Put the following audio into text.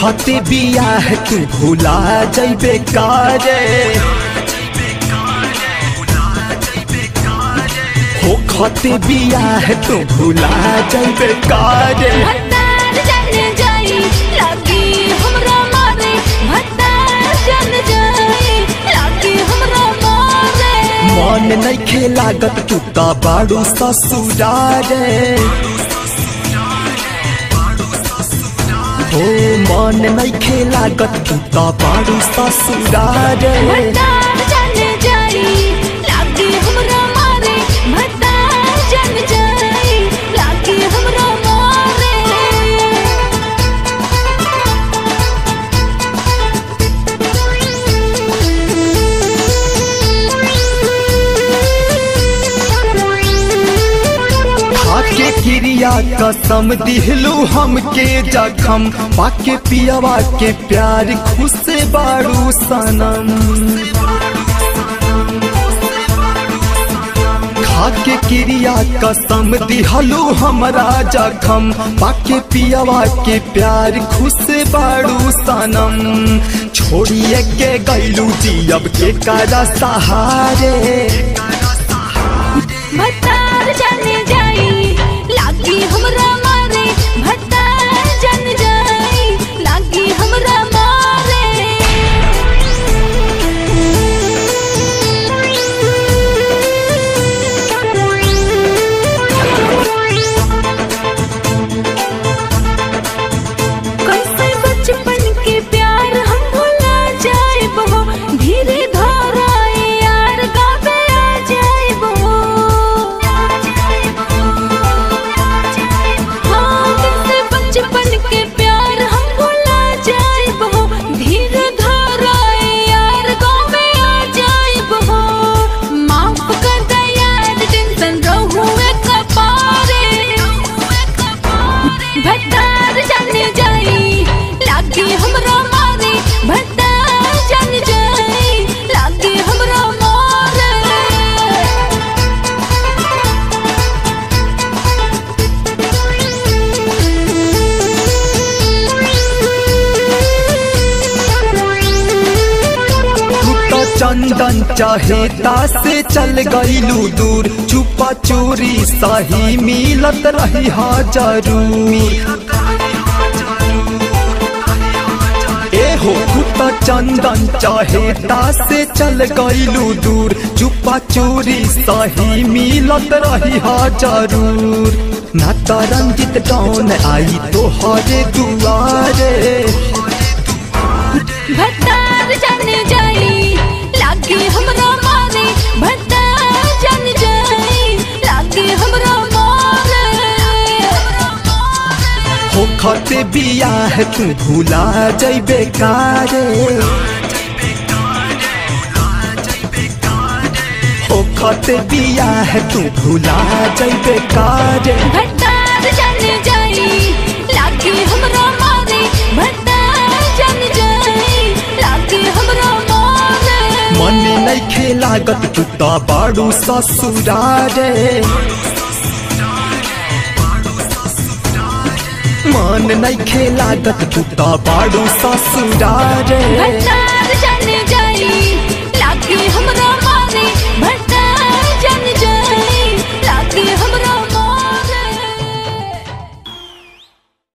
खते बियाह तू भुला जइबे कारे, हो खते बियाह तू भुला जइबे कारे। भतार जन जाई लागी हमरा मारे, भतार जन जाई लागी हमरा मारे। मन नइखे लागत तू ता बाड़ू ससुरारे, हो मन नइखे लागत तू ता बाड़ू ससुरारे। भतार जन जाई लागी हमरा मारे, भतार जन जाई लागी हमरा मारे। खाके क्रिया कसम दिहलू हमके जखम, पाके पियवा के प्यार खुश बाड़ू सनम। खाके क्रिया कसम दिहलू हमरा जखम, पाके पियवा के प्यार खुश बाड़ू सनम। छोड़िए के गैलू जियब के करा सहारे, भतार जन जाई लागी हमरा मारे, भतार जन जाई लागी हमरा मारे। कैसे बचपन के प्यार हम भुला जाएब हो, धीरे धाराए यार गावे आ जाएब हो। हाँ कैसे बचपन के प्यार हम भुला जाएब हो, धीरे धाराए यार गावे आ जाएब हो। माफ कर दे यार टेंशन रहुए कपारे, भतार जन जाई लागी हमरा मारे, भतार जन जाई लागी हमरा मारे। तू तो चंदन चहेता से चल गईलू दूर, छुपा चोरी सही मिलत रही हा जरूर। ए हो तू तो चंदन चहेता से चल गईलू दूर, छुपा चोरी सही मिलत रही हा जरूर। ना तो रंजित डॉन आई तो हरे दुआरे, भतार जन जाई लागी हमरा मारे, भतार जन जाई लागी हमरा मारे। हो खते बियाह तू भुला जइबे कारे, हो खते बियाह तू भुला जइबे कारे। भतार जन जाई लागी हमरा मारे, भतार जन जाई लागी हमरा मारे। मन नइखे लागत तू ता बाड़ू ससुरारे, मन नइखे लागत तू ता बाड़ू ससुरारे। भतार